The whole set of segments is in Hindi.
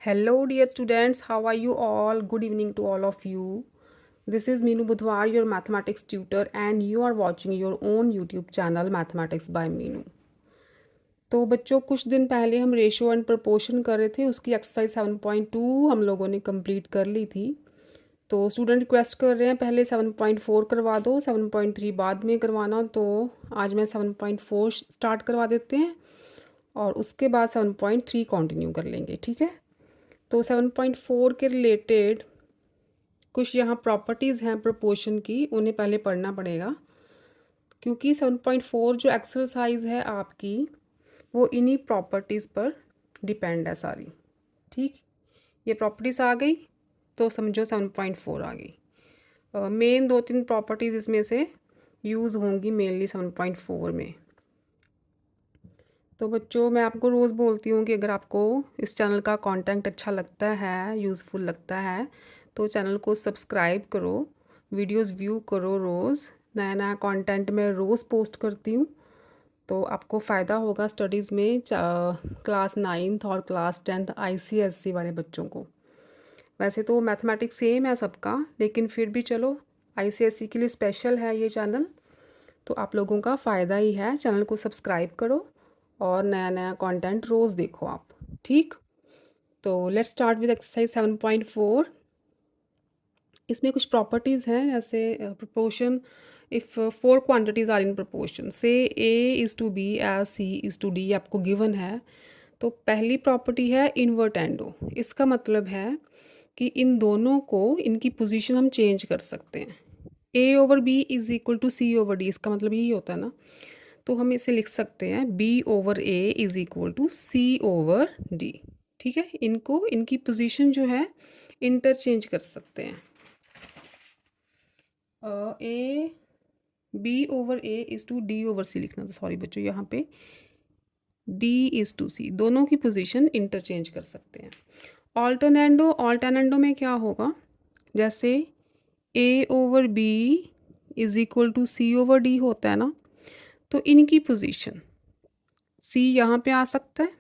Hello, dear students. How are you all? Good evening to all of you. This is Meenu Budhwar, your mathematics tutor, and you are watching your own YouTube channel Mathematics by Meenu. तो बच्चों, कुछ दिन पहले हम रेशियो एंड प्रपोर्शन कर रहे थे, उसकी एक्सरसाइज 7.2 हम लोगों ने कंप्लीट कर ली थी। तो स्टूडेंट रिक्वेस्ट कर रहे हैं पहले 7.4 करवा दो, 7.3 बाद में करवाना। तो आज मैं 7.4 स्टार्ट करवा देते हैं और उसके बाद 7.3 कंटिन्यू कर लेंगे, ठीक है। तो 7.4 के रिलेटेड कुछ यहाँ प्रॉपर्टीज़ हैं प्रपोर्शन की, उन्हें पहले पढ़ना पड़ेगा, क्योंकि 7.4 जो एक्सरसाइज है आपकी वो इन्हीं प्रॉपर्टीज़ पर डिपेंड है सारी। ठीक, ये प्रॉपर्टीज़ आ गई तो समझो 7.4 आ गई। मेन 2-3 प्रॉपर्टीज़ इसमें से यूज़ होंगी मेनली 7.4 में। तो बच्चों, मैं आपको रोज़ बोलती हूँ कि अगर आपको इस चैनल का कंटेंट अच्छा लगता है, यूज़फुल लगता है, तो चैनल को सब्सक्राइब करो, वीडियोस व्यू करो। रोज़ नया नया कंटेंट मैं रोज़ पोस्ट करती हूँ, तो आपको फ़ायदा होगा स्टडीज़ में। क्लास 9th और क्लास 10th ICSE वाले बच्चों को। वैसे तो मैथमेटिक्स सेम है सबका, लेकिन फिर भी चलो ICSE के लिए स्पेशल है ये चैनल, तो आप लोगों का फ़ायदा ही है। चैनल को सब्सक्राइब करो और नया नया कंटेंट रोज़ देखो आप, ठीक। तो लेट्स स्टार्ट विद एक्सरसाइज 7.4। इसमें कुछ प्रॉपर्टीज़ हैं, जैसे proportion. If 4 quantities are in proportion, say A is to B as C is to D आपको गिवन है। तो पहली प्रॉपर्टी है इन्वर्टेंडो। इसका मतलब है कि इन दोनों को, इनकी पोजीशन हम चेंज कर सकते हैं। A over B is equal to C over D, इसका मतलब यही होता है ना। तो हम इसे लिख सकते हैं B over A is equal to C over D, ठीक है। इनको, इनकी पोजीशन जो है इंटरचेंज कर सकते हैं। A B over A is to D over C लिखना था, सॉरी बच्चों, यहाँ पे D इज़ टू C, दोनों की पोजीशन इंटरचेंज कर सकते हैं। ऑल्टरनेंडो, ऑल्टरनेंडो में क्या होगा, जैसे A over B is equal to C over D होता है ना, तो इनकी पोजीशन C यहाँ पे आ सकता है,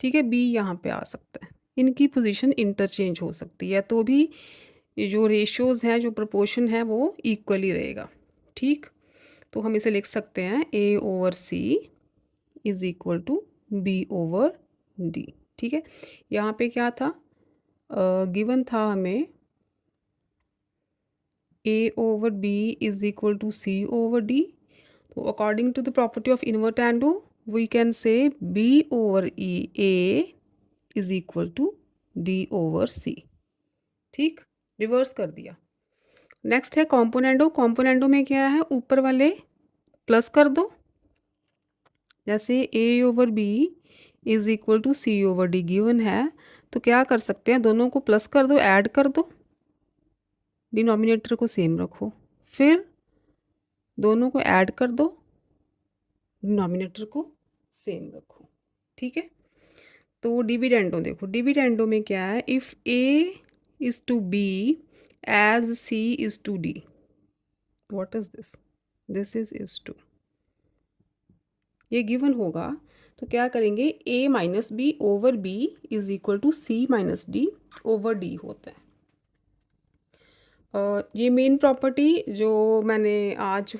ठीक है, B यहाँ पे आ सकता है। इनकी पोजीशन इंटरचेंज हो सकती है, तो भी जो रेशियोज़ हैं, जो प्रपोर्शन है, वो इक्वली रहेगा, ठीक। तो हम इसे लिख सकते हैं A over C is equal to B over D, ठीक है। यहाँ पे क्या था, गिवन था हमें A over B is equal to C over D। तो according to the property of invertendo we can say B over A is equal to D over C, ठीक, रिवर्स कर दिया। नेक्स्ट है कॉम्पोनेंडो। कॉम्पोनेंडो में क्या है, ऊपर वाले प्लस कर दो, जैसे A over B is equal to C over D given है, तो क्या कर सकते हैं, दोनों को प्लस कर दो, ऐड कर दो, डिनोमिनेटर को सेम रखो, फिर दोनों को ऐड कर दो, डिनोमिनेटर को सेम रखो, ठीक है। तो डिविडेंडो देखो, डिविडेंडो में क्या है, if A is to B as C is to D, what is this, this is to, ये गिवन होगा। तो क्या करेंगे, A minus B over B is equal to C minus D over D होता है। ये मेन प्रॉपर्टी जो मैंने आज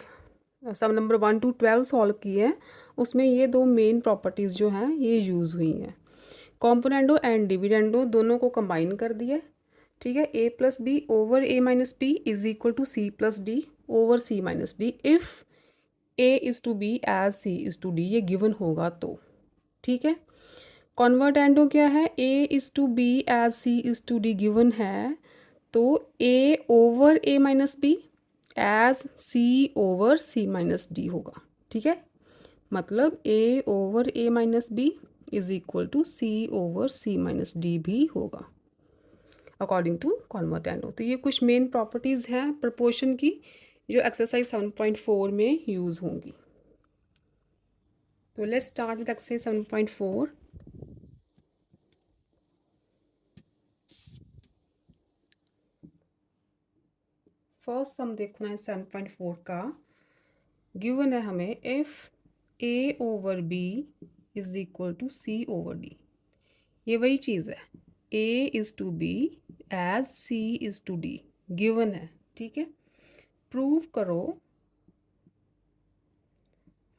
सम नंबर 1 to 12 सॉल्व की है, उसमें ये दो मेन प्रॉपर्टीज़ जो हैं ये यूज़ हुई हैं। कॉम्पोनेंडो एंड डिविडेंडो दोनों को कंबाइन कर दिया, ठीक है। A plus B over A minus B is equal to C plus D over C minus D if A is to B as C is to D, ये गिवन होगा तो, ठीक है। कॉन्वर्टेंडो क्या है, A is to B as C is to D given है, तो A over A minus B as C over C minus D होगा, ठीक है। मतलब A over A minus B is equal to C over C minus D भी होगा अकॉर्डिंग टू कॉन्वर्टेंडो। तो ये कुछ मेन प्रॉपर्टीज़ हैं प्रपोर्शन की जो एक्सरसाइज 7.4 में यूज़ होंगी। तो let's start with exercise 7.4। First sum देखना है 7.4 का, गिवन है हमें if A over B is equal to C over D। ये वही चीज़ है, A is to B as C is to D given है, ठीक है। प्रूव करो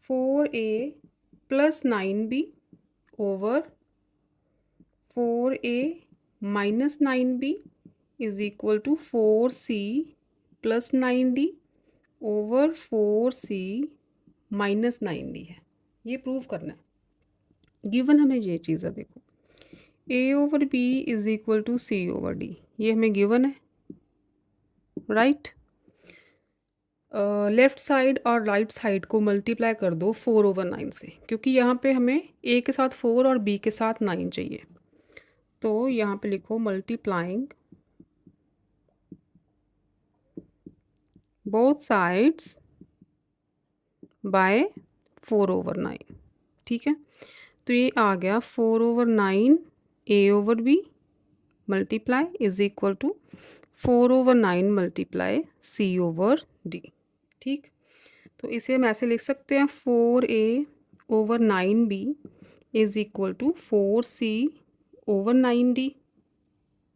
4a plus 9b over 4a minus 9b is equal to 4c plus 9d over 4c minus 9d है। ये प्रूव करना है। गिवन हमें ये चीज़ है, देखो a over b is equal to c over d, ये हमें गिवन है, राइट। लेफ़्ट साइड और राइट साइड को मल्टीप्लाई कर दो 4/9 से, क्योंकि यहाँ पे हमें a के साथ 4 और b के साथ 9 चाहिए। तो यहाँ पे लिखो मल्टीप्लाइंग बोथ साइड्स बाय 4/9, ठीक है। तो ये आ गया 4/9 a over b multiply is equal to 4/9 multiply c over d, ठीक। तो इसे हम ऐसे लिख सकते हैं 4a/9b is equal to 4c/9d,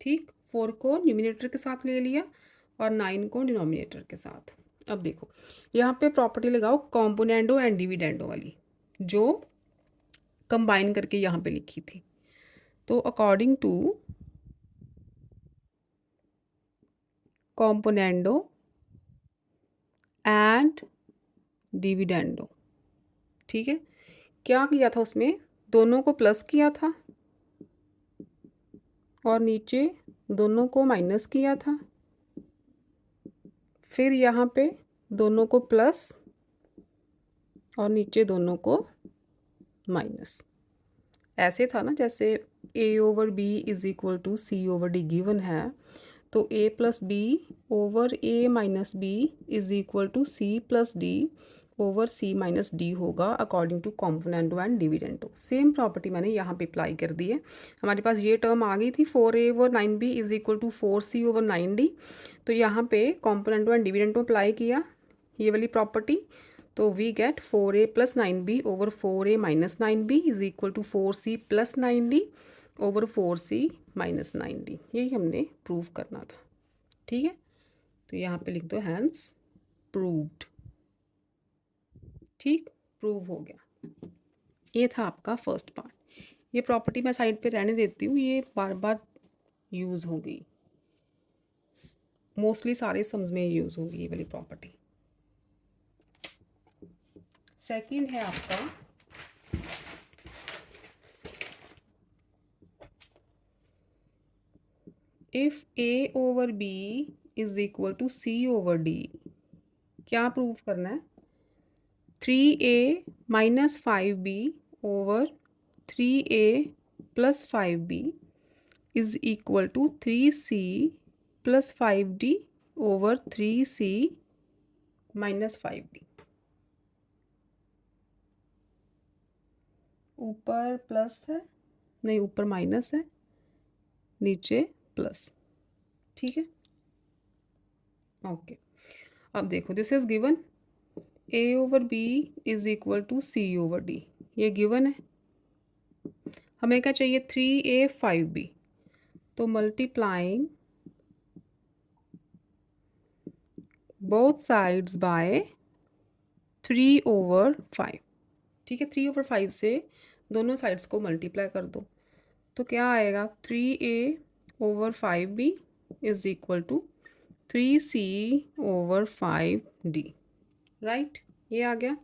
ठीक। 4 को न्यूमिनेटर के साथ ले लिया और 9 को डिनोमिनेटर के साथ। अब देखो यहाँ पे प्रॉपर्टी लगाओ कॉम्पोनेंडो एंड डिविडेंडो वाली, जो कंबाइन करके यहाँ पे लिखी थी। तो according to componendo and dividendo, ठीक है। क्या किया था उसमें, दोनों को प्लस किया था और नीचे दोनों को माइनस किया था, फिर यहाँ पे दोनों को प्लस और नीचे दोनों को माइनस। ऐसे था ना, जैसे a over b is equal to c over d given है, तो a plus B over a minus B is equal to c plus D over c minus D होगा according to componendo and dividendo. Same property मैंने यहाँ पे अप्लाई कर दी है। हमारे पास ये टर्म आ गई थी 4a over 9b is equal to 4c over 9d। तो यहाँ पे कॉम्पोनेंडो एंड डिविडेंडो अप्लाई किया ये वाली प्रॉपर्टी, तो we get 4a plus 9b over 4a minus 9b is equal to 4c plus 9d over 4c minus 9d। यही हमने प्रूव करना था, ठीक है। तो यहाँ पे लिख दो हैंस प्रूव्ड, ठीक, प्रूव हो गया। ये था आपका फर्स्ट पार्ट। ये प्रॉपर्टी मैं साइड पे रहने देती हूँ, ये बार बार यूज़ होगी, मोस्टली सारे सम्स में यूज़ होगी ये वाली प्रॉपर्टी। सेकंड है आपका if a over b is equal to c over d। क्या प्रूव करना है, 3a minus 5b over 3a plus 5b is equal to 3c plus 5d over 3c minus 5d। ऊपर प्लस है, नहीं ऊपर माइनस है, नीचे प्लस, ठीक है। ओके, अब देखो this is given a over b is equal to c over d, ये गिवन है। हमें क्या चाहिए 3a 5b, तो multiplying both sides by 3 over 5, ठीक है। 3 ओवर 5 से दोनों साइड्स को मल्टीप्लाई कर दो, तो क्या आएगा 3a over 5b is equal to 3c over 5d, right. ये आ गया,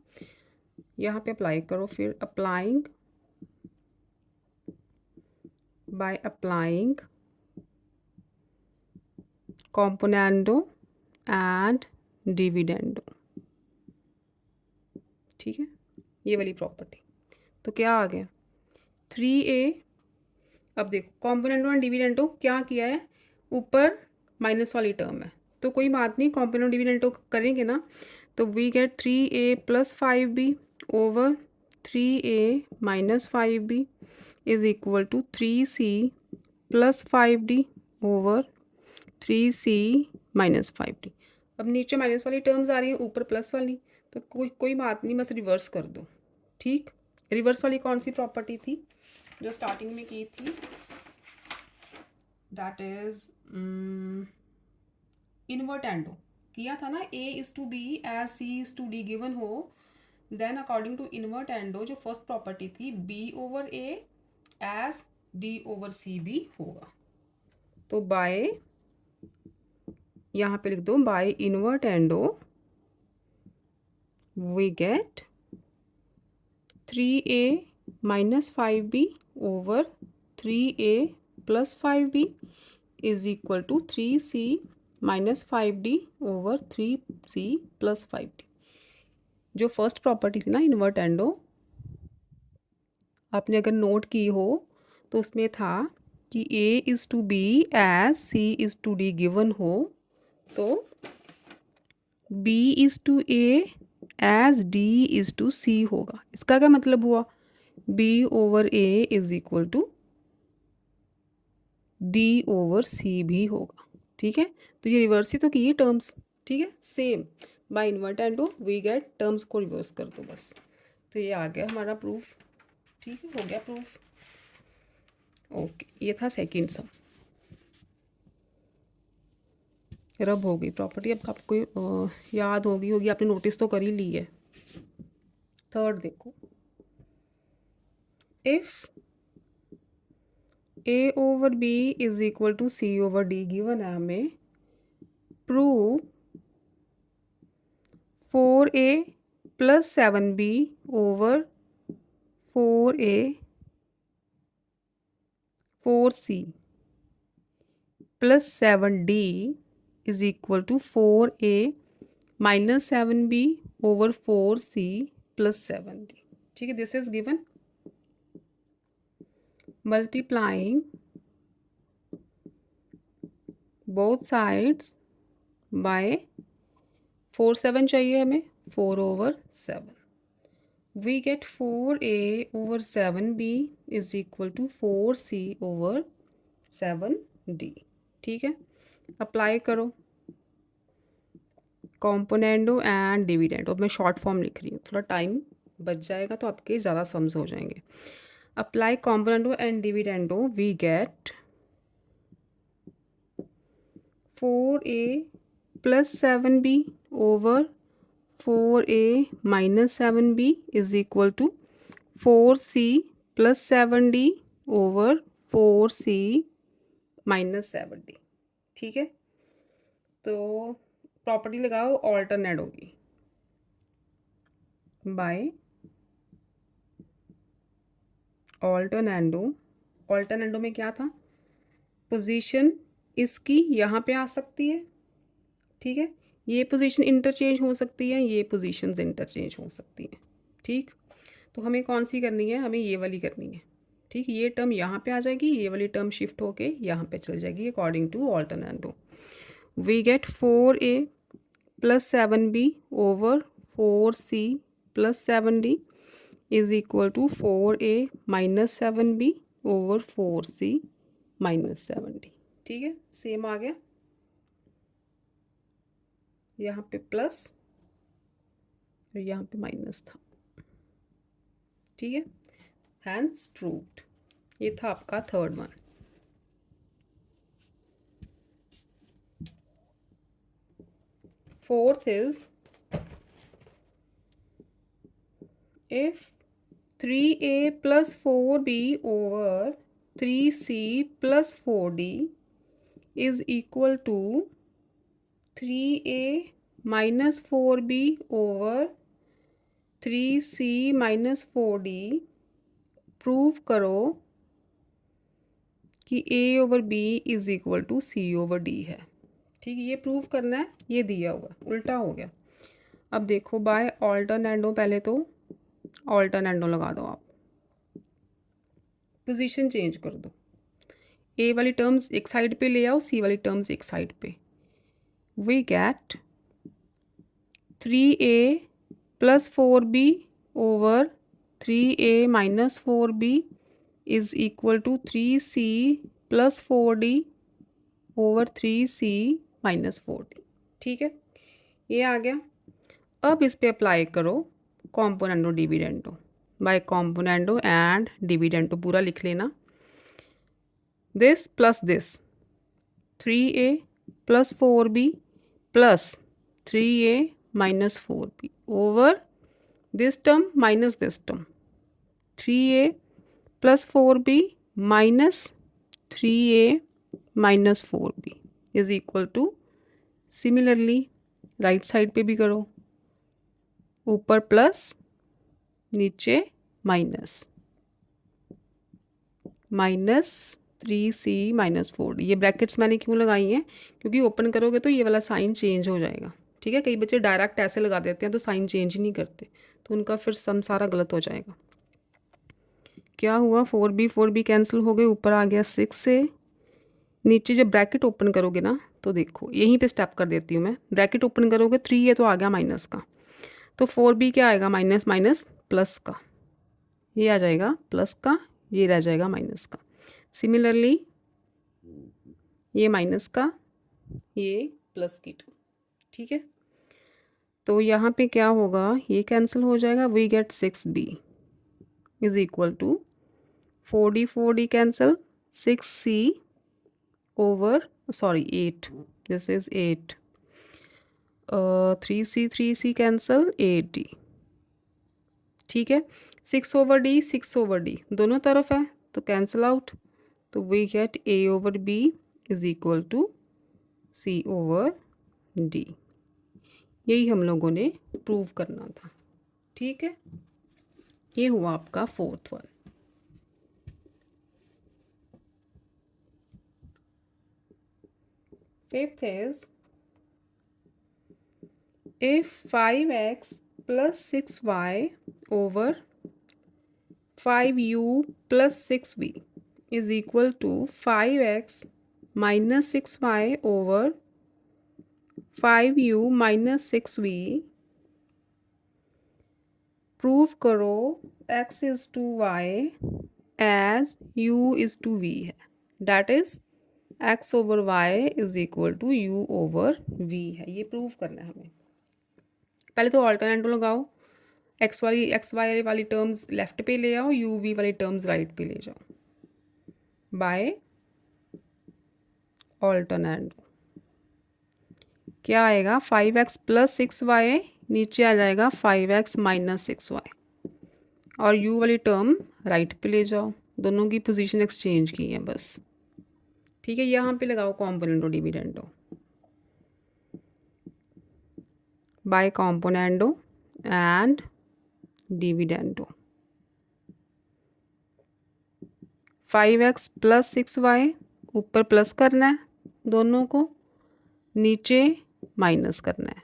यहाँ पे अप्लाई करो फिर applying by applying componendo and dividendo, ठीक है, ये वाली प्रॉपर्टी। तो क्या आ गया 3a, अब देखो कॉम्पोनेंडो एंड डिविडेंडो क्या किया है, ऊपर माइनस वाली टर्म है, तो कोई बात नहीं, कॉम्पोनेंडो डिविडेंडो करेंगे ना, तो we get 3a plus 5b over 3a minus 5b is equal to 3c plus 5d over 3c minus 5d। अब नीचे माइनस वाली टर्म्स आ रही है, ऊपर प्लस वाली, तो कोई बात नहीं, बस रिवर्स कर दो, ठीक। रिवर्स वाली कौन सी प्रॉपर्टी थी जो स्टार्टिंग में की थी, दैट इज इन्वर्टेंडो किया था ना, A is to B as C is to D given हो, देन अकॉर्डिंग टू इन्वर्टेंडो जो फर्स्ट प्रॉपर्टी थी B over A as D over C भी होगा। तो बाय, यहाँ पे लिख दो by invertendo we get 3a minus 5b over 3a plus 5b is equal to 3c minus 5d over 3c plus 5d। जो फर्स्ट प्रॉपर्टी थी ना इन्वर्टेंडो, आपने अगर नोट की हो तो उसमें था कि a is to B as c is to d given हो, तो b is to a as d is to c होगा। इसका क्या मतलब हुआ, b over a is equal to d over c भी होगा। ठीक है, तो ये रिवर्स ही तो किए टर्म्स। ठीक है, same by invertendo we get terms को रिवर्स कर दो बस। तो ये आ गया हमारा प्रूफ। ठीक है, हो गया प्रूफ। ओके, ये था सेकंड सम। रब हो गई प्रॉपर्टी, अब आपको याद होगी, आपने नोटिस तो कर ही ली है। थर्ड देखो, if a over b is equal to c over d given है हमें, prove 4a plus 7b over 4c plus 7d is equal to 4a minus 7b over 4c plus 7d। ठीक है, this is given. Multiplying both sides by 4 7 चाहिए हमें, 4 over 7 we get 4a over 7b is equal to 4c over 7d। ठीक है, अप्लाई करो कॉम्पोनेंडो एंड डिविडेंडो। अब मैं शॉर्ट फॉर्म लिख रही हूँ, थोड़ा टाइम बच जाएगा तो आपके ज़्यादा सम्स हो जाएंगे। Apply componendo and dividendo we get 4a plus 7b over 4a minus 7b is equal to 4c plus 7d over 4c minus 7d। ठीक है, तो प्रॉपर्टी लगाओ ऑल्टरनेट होगी बाय ऑल्टरनेंडो। ऑल्टरनेंडो में क्या था, पोजीशन इसकी यहाँ पे आ सकती है। ठीक है, ये पोजीशन इंटरचेंज हो सकती है, ये पोजीशंस इंटरचेंज हो सकती हैं। ठीक, तो हमें कौन सी करनी है, हमें ये वाली करनी है। ठीक, ये टर्म यहाँ पे आ जाएगी, ये वाली टर्म शिफ्ट होके यहाँ पे चल जाएगी according to alternendo. We get 4a plus 7b over 4c plus 7d is equal to 4a minus 7b over 4c minus 7d। ठीक है, सेम आ गया, यहाँ पे प्लस और यहाँ पे माइनस था। ठीक है, हैंस प्रूव्ड। ये था आपका third one. Fourth is if 3a plus 4b over 3c plus 4d is equal to 3a minus 4b over 3c minus 4d, prove करो कि a over b is equal to c over d है। ठीक है, ये प्रूव करना है, ये दिया हुआ उल्टा हो गया। अब देखो बाय ऑल्टरनेंडो, पहले तो ऑल्टरनेंडो लगा दो आप, पोजीशन चेंज कर दो, a वाली टर्म्स एक साइड पे ले आओ, c वाली टर्म्स एक साइड पे। We get 3a plus 4b over 3a minus 4b is equal to 3c plus 4d over 3c minus 4d। ठीक है, ये आ गया। अब इस पे अप्लाई करो componendo dividendo. By componendo and dividendo पूरा लिख लेना, this plus this 3a plus 4b plus 3a minus 4b over this term minus this term 3a plus 4b minus 3a minus 4b is equal to, similarly right side पे भी करो, ऊपर प्लस नीचे minus, minus 3c minus 4d। ये ब्रैकेट्स मैंने क्यों लगाई हैं, क्योंकि ओपन करोगे तो ये वाला साइन चेंज हो जाएगा। ठीक है, कई बच्चे डायरेक्ट ऐसे लगा देते हैं तो साइन चेंज ही नहीं करते, तो उनका फिर सम सारा गलत हो जाएगा। क्या हुआ, 4b कैंसिल हो गए, ऊपर आ गया 6a। नीचे जब ब्रैकेट ओपन करोगे ना तो देखो, यहीं पे स्टेप कर देती हूँ मैं। ब्रैकेट ओपन करोगे 3a तो आ गया माइनस का, तो 4b क्या आएगा, माइनस माइनस प्लस का, ये आ जाएगा प्लस का, ये रह जाएगा माइनस का। सिमिलरली ये माइनस का, ये प्लस की टर्म। ठीक है, तो यहाँ पे क्या होगा, ये कैंसिल हो जाएगा, we get 6b is equal to 4d cancel, 6c over sorry 8, this is 8, 3c cancel 8d। ठीक है, 6/d दोनों तरफ है तो कैंसिल आउट, तो we get a over b is equal to c over d। यही हम लोगों ने प्रूव करना था। ठीक है, ये हुआ आपका fourth one. Fifth is, if 5x plus 6y over 5u plus 6v is equal to 5x minus 6y over 5u minus 6v, prove करो x is to y as u is to v है, that is x over y is equal to u over v है। ये प्रूव करना है हमें। पहले तो ऑल्टरनेटिव लगाओ, एक्स वाई वाली टर्म्स लेफ्ट पे ले आओ, यू वी वाली टर्म्स राइट पे ले जाओ बाय ऑल्टरनेटिव। क्या आएगा, 5x प्लस 6y, नीचे आ जाएगा 5x माइनस 6y, और u वाली टर्म राइट पे ले जाओ, दोनों की पोजीशन एक्सचेंज की है बस। ठीक है, यहाँ पे लगाओ componendo dividendo, by componendo and dividendo. 5x plus 6y, ऊपर प्लस करना है दोनों को, नीचे माइनस करना है।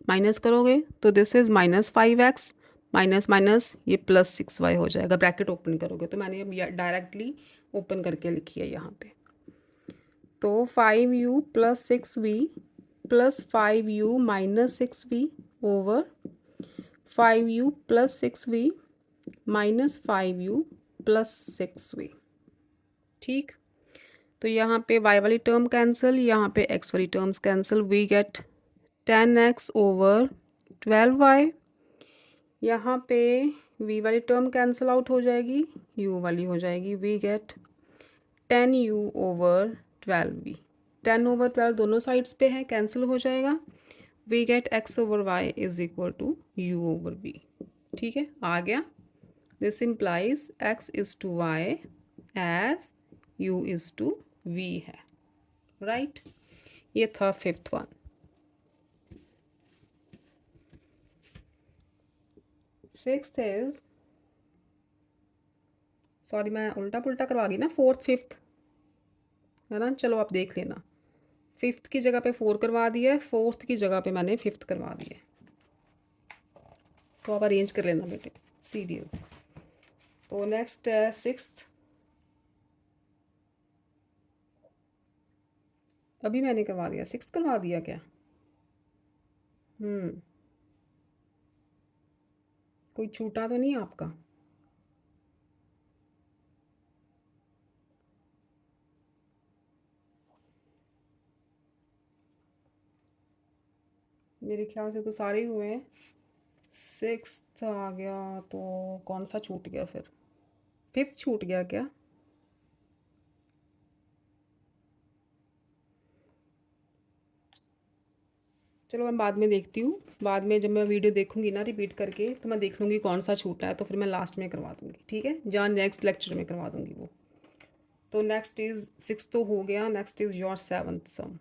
माइनस करोगे तो this is minus 5x, minus minus ये प्लस 6y हो जाएगा। ब्रैकेट ओपन करोगे तो मैंने अब डायरेक्टली ओपन करके लिखी है यहाँ पे, तो 5u plus 6v plus 5u minus 6v over 5u plus 6v minus 5u plus 6v। ठीक, तो यहाँ पे y वाली टर्म कैंसिल, यहाँ पे x वाली terms cancel, we get 10x over 12y। यहाँ पे v वाली टर्म कैंसिल आउट हो जाएगी, u वाली हो जाएगी, we get 10u over 12v। 10 over 12 दोनों साइड्स पे है, कैंसिल हो जाएगा, we get x over y is equal to u over v। ठीक है, आ गया। This implies x is to y as u is to v है, राइट। ये था fifth one. Sixth is, sorry मैं उल्टा पुल्टा करवा गई ना, फोर्थ फिफ्थ है ना, चलो आप देख लेना। फिफ्थ की जगह पे 4 करवा दिया है, फोर्थ की जगह पे मैंने फिफ्थ करवा दिया है, तो आप अरेंज कर लेना बेटे सीरियल। तो नेक्स्ट है सिक्स्थ, अभी मैंने करवा दिया, सिक्स्थ करवा दिया क्या? कोई छूटा तो नहीं आपका? मेरे ख्याल से तो सारे ही हुए हैं। सिक्स्थ आ गया तो कौन सा छूट गया फिर? फिफ्थ छूट गया क्या? चलो मैं बाद में देखती हूँ, बाद में जब मैं वीडियो देखूँगी ना रिपीट करके तो मैं देख लूँगी कौन सा छूटा है, तो फिर मैं लास्ट में करवा दूँगी, ठीक है, जहाँ नेक्स्ट लेक्चर में करवा दूँगी वो। तो नेक्स्ट इज़ 6 तो हो गया, नेक्स्ट इज़ योर 7th सम।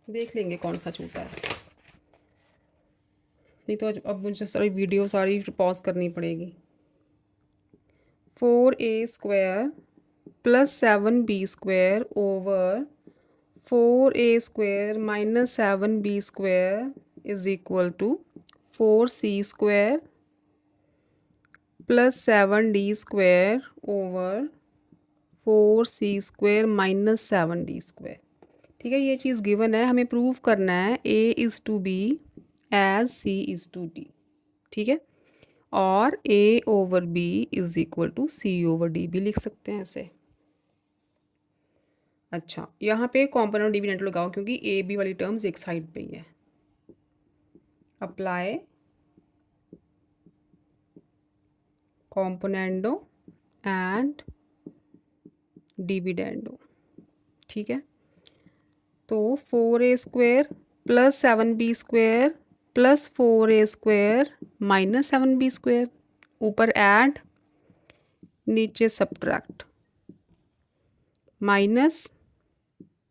देख लेंगे कौन सा छूटा है, नहीं तो अब मुझे सारी वीडियो सारी पॉज करनी पड़ेगी। 4a² plus 7b² over 4a² - 7b² is equal to 4c² plus 7d² over 4c² - 7d²। ठीक है, ये चीज़ गिवन है, हमें प्रूव करना है a is to b as c is to d। ठीक है, और a over b is equal to c over d भी लिख सकते हैं ऐसे। अच्छा, यहाँ पे कॉम्पोनेंट डिविडेंड लगाओ क्योंकि ए बी वाली टर्म्स एक साइड पे ही है। Apply componendo and dividendo. ठीक है, तो 4a² plus 7b² plus 4a² minus 7b², ऊपर ऐड नीचे सब्ट्रैक्ट, माइनस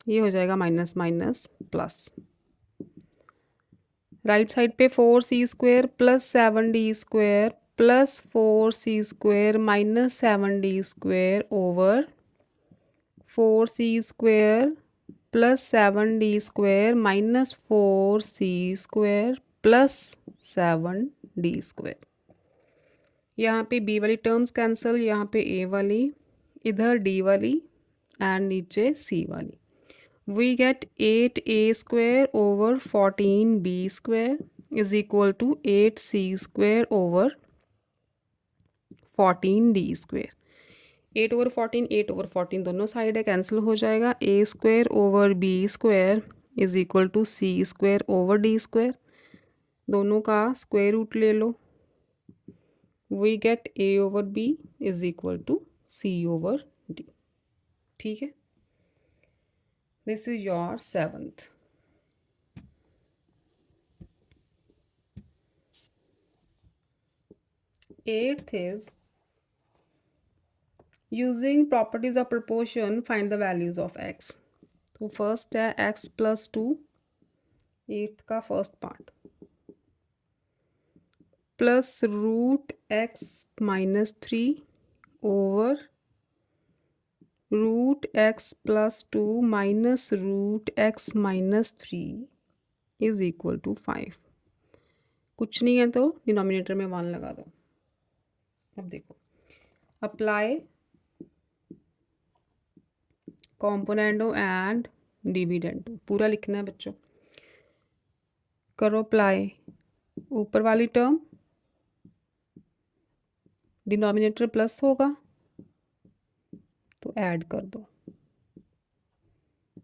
ये हो जाएगा minus minus plus, right side पे 4c² plus 7d² plus 4c² minus 7d² over 4c² plus 7d² minus 4c² plus 7d²। यहाँ पे b वाली टर्म्स कैंसिल, यहाँ पे a वाली, इधर d वाली एंड नीचे c वाली। We get 8a² over 14b² is equal to 8c² over 14d²। 8 over 14 8 over 14 दोनों साइड है, कैंसिल हो जाएगा। a² over b² is equal to c² over d², दोनों का स्क्वायर रूट ले लो। We get a over b is equal to c over d। ठीक है, this is your 7th। 8th is using properties of proportion find the values of x। तो फर्स्ट है x प्लस 2, 8th का first part, plus root x minus 3 over root x plus 2 minus root x minus 3 is equal to 5। कुछ नहीं है तो डिनोमिनेटर में 1 लगा दो। अब देखो, अप्लाई कॉम्पोनेंडो एंड डिविडेंडो, पूरा लिखना है बच्चों। करो अप्लाई, ऊपर वाली टर्म डिनोमिनेटर प्लस होगा तो ऐड कर दो,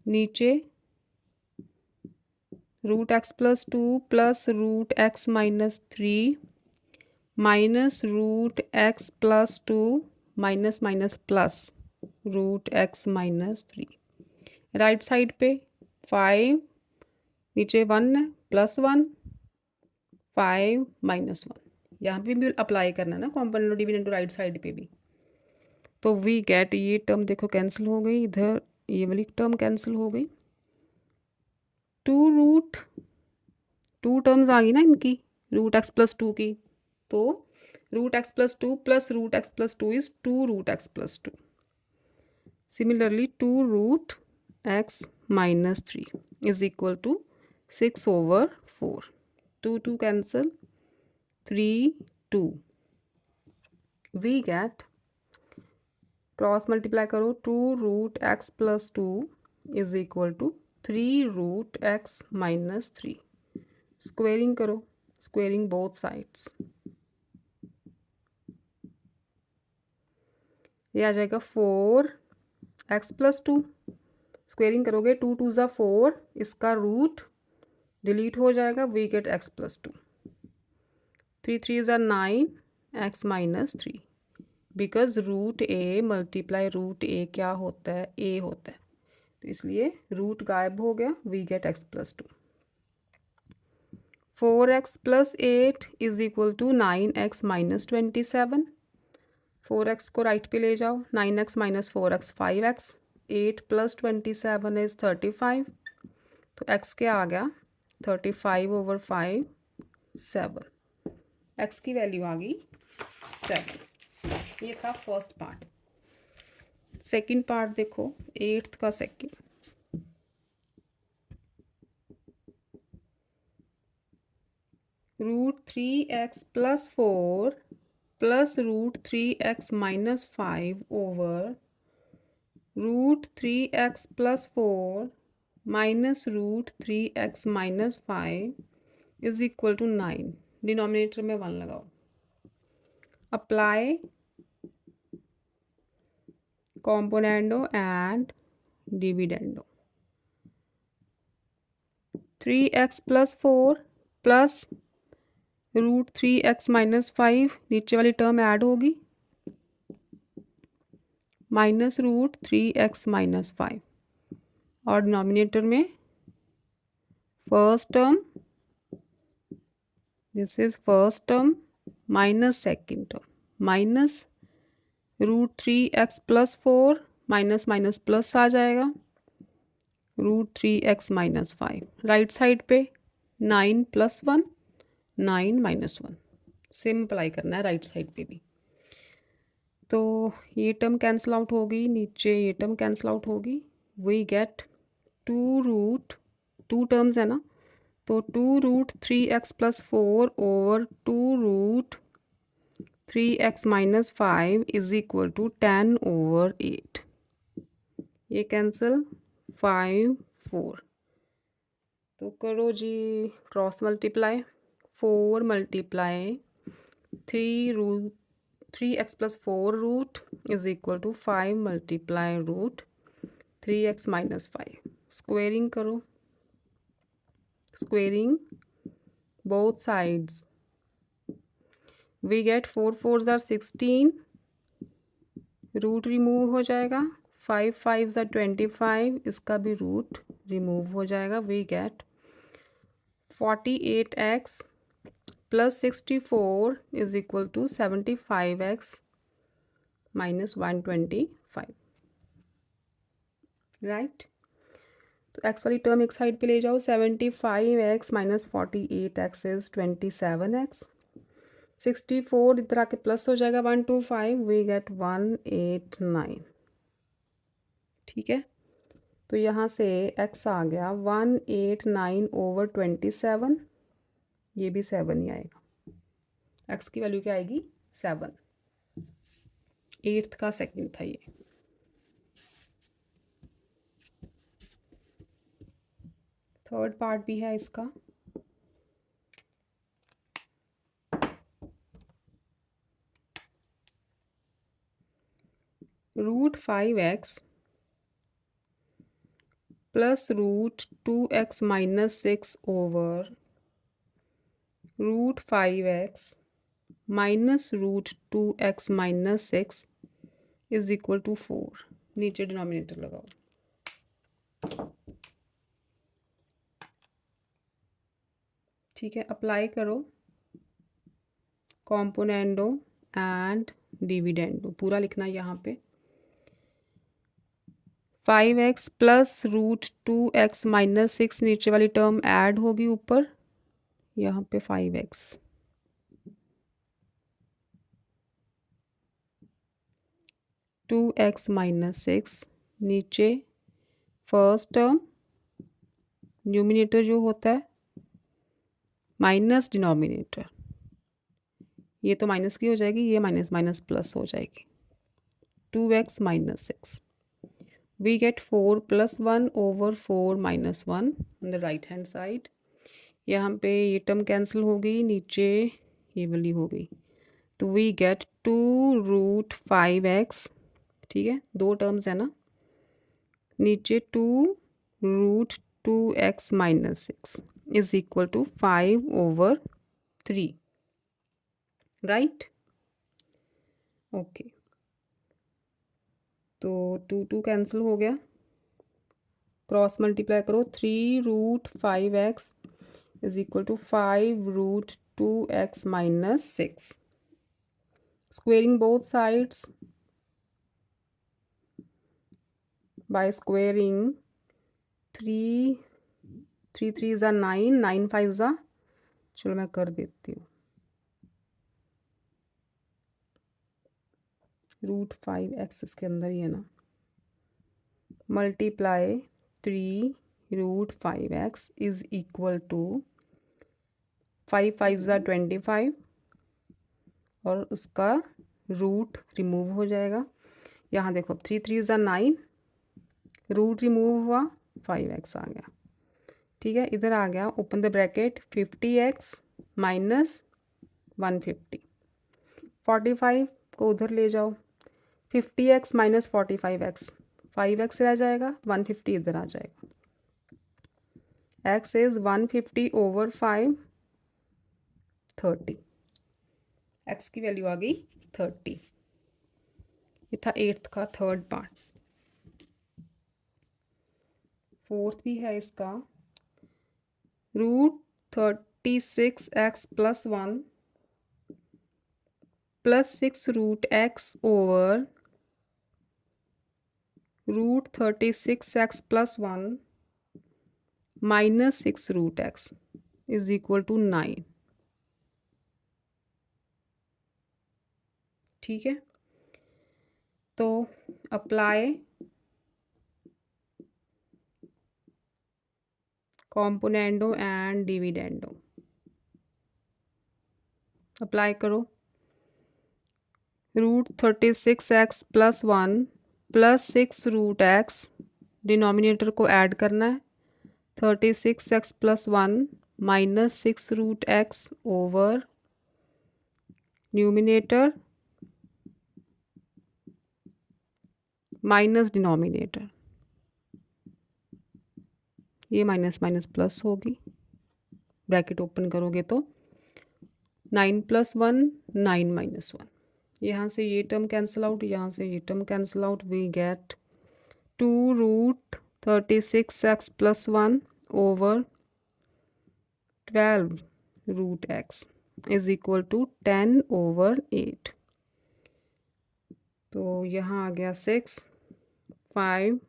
नीचे root x plus 2 plus root x minus 3 minus root x plus 2 minus minus plus root x minus 3। Right side पे 5, नीचे 1 है, प्लस 1 5 माइनस 1। यहाँ पे भी अप्लाई करना है ना कॉम्पोनेंट डिविडेंड राइट साइड पे भी। तो वी गेट, ये टर्म देखो कैंसिल हो गई, इधर ये वाली टर्म कैंसिल हो गई, 2 टर्म्स आ गई ना इनकी, रूट एक्स प्लस 2 की। तो root x plus 2 plus root x plus 2 is 2 root x plus 2। Similarly 2 root x minus 3 is equal to 6 over 4। 2 cancel, 3 2। We get, cross multiply करो, 2 root x plus 2 is equal to 3 root x minus 3। Squaring करो, स्क्वेयरिंग बोथ साइड्स, ये आ जाएगा 4 एक्स प्लस 2। स्क्वेयरिंग करोगे 2 2 ज़ा 4, इसका रूट डिलीट हो जाएगा, वी गेट एक्स प्लस 2। 3 3 ज़ा 9 X minus 3, because root A multiply root A क्या होता है, ए होता है। तो इसलिए रूट गायब हो गया, we get x plus 2। 4x plus 8 is equal to 9x minus 27। 4x को राइट पे ले जाओ, 9x minus 4x 5x, 8 plus 27 is 35। तो x क्या आ गया 35/5 7। x की वैल्यू आ गई 7। ये था फर्स्ट पार्ट। सेकंड पार्ट देखो, 8th का second. √3x plus 4 plus √3x minus 5 over √3x plus 4 minus √3x minus 5 is equal to 9। Denominator में 1 लगाओ। Apply componendo and dividendo। 3x plus 4 plus √3x minus 5, नीचे वाली टर्म ऐड होगी, माइनस √3x माइनस 5, और डिनोमिनेटर में first term, this is first term minus second term, minus √3x plus 4, minus minus plus आ जाएगा, √3x माइनस 5। राइट साइड पे 9 प्लस 1, 9 माइनस 1, सेम अप्लाई करना है राइट साइड पे भी। तो ये टर्म कैंसिल आउट होगी, नीचे ये टर्म कैंसिल आउट होगी, वी गेट 2 टर्म्स है ना, तो 2√3x plus 4 over 2√3x minus 5 is equal to 10/8। ये कैंसिल 5 4, तो करो जी cross multiply. 4 multiply 3x plus 4 root is equal to 5 multiply √3x minus 5। Squaring करो, squaring both sides, we get 4 4s are 16, root remove हो जाएगा, 5 5s आर 25, इसका भी रूट रिमूव हो जाएगा, we get 48x plus 64 is equal to 75x minus 125, right. तो x वाली टर्म एक साइड पे ले जाओ, 75x minus 48x is 27x, 64 इधर आके प्लस हो जाएगा, 125, वी गेट 189, ठीक है। तो यहाँ से x आ गया 189/27, ये भी 7 ही आएगा, x की वैल्यू क्या आएगी 7। 8th का सेकंड था ये। थर्ड पार्ट भी है इसका। √5x plus √2x minus 6 over √5x minus √2x minus 6 is equal to 4। नीचे डिनोमिनेटर लगाओ, ठीक है। अप्लाई करो कॉम्पोनेंडो एंड डिविडेंडो, पूरा लिखना है यहाँ पे। 5x प्लस √2x माइनस 6, नीचे वाली टर्म ऐड होगी ऊपर, यहाँ पे 5x, टू एक्स माइनस 6, नीचे फर्स्ट टर्म, न्यूमिनेटर जो होता है माइनस डिनोमिनेटर, ये तो माइनस की हो जाएगी, ये माइनस माइनस प्लस हो जाएगी, 2x minus 6, we get 4 plus 1 over 4 minus 1 on the right hand side. यहाँ पे ये टर्म कैंसिल हो गई, नीचे ये वाली हो गई, तो वी गेट 2√5x, ठीक है, 2 टर्म्स है ना, नीचे 2√2x minus 6 is equal to 5/3, right. Okay, तो 2 2 कैंसिल हो गया, क्रॉस मल्टीप्लाई करो, 3√5x is equal to 5√2x minus 6. Squaring both sides by squaring 3 3 are 9, 9 5 are, चलो मैं कर देती हूँ, √5x इसके अंदर ही है ना, multiply 3√5x is equal to 5 5 are 25 और उसका रूट रिमूव हो जाएगा. यहाँ देखो 3 3 are 9, रूट रिमूव हुआ, 5x आ गया. ठीक है, इधर आ गया, open the bracket, 50x minus 150, 45 को उधर ले जाओ, 50x माइनस 45x, 5x रह जाएगा, 150 इधर आ जाएगा. x is 150 over 5, 30. x की वैल्यू आ गई 30. ये था 8th का थर्ड पार्ट. फोर्थ भी है इसका, √36x plus 1 plus 6√x over √36x plus 1 minus 6√x is equal to 9. ठीक है, तो apply componendo and dividendo. Apply करो, √36x plus 1 plus 6√x, denominator को ऐड करना है, 36x plus 1 minus 6√x over numerator minus denominator, ये माइनस माइनस प्लस होगी, ब्रैकेट ओपन करोगे तो 9 + 1 9 - 1, यहाँ से ये टर्म कैंसिल आउट, यहाँ से ये term cancel out, we get 2√36x plus 1 over 12√x is equal to 10 over 8. तो यहाँ आ गया 6 5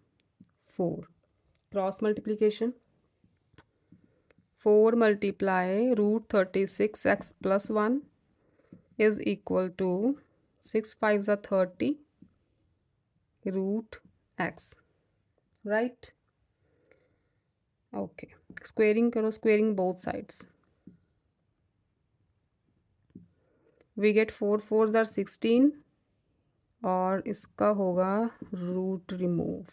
4. Cross multiplication, 4 multiply √36x plus 1 is equal to 6 5 are 30 √x, right. Okay, squaring करो, squaring both sides, we get 4 4 are 16 और इसका होगा रूट रिमूव,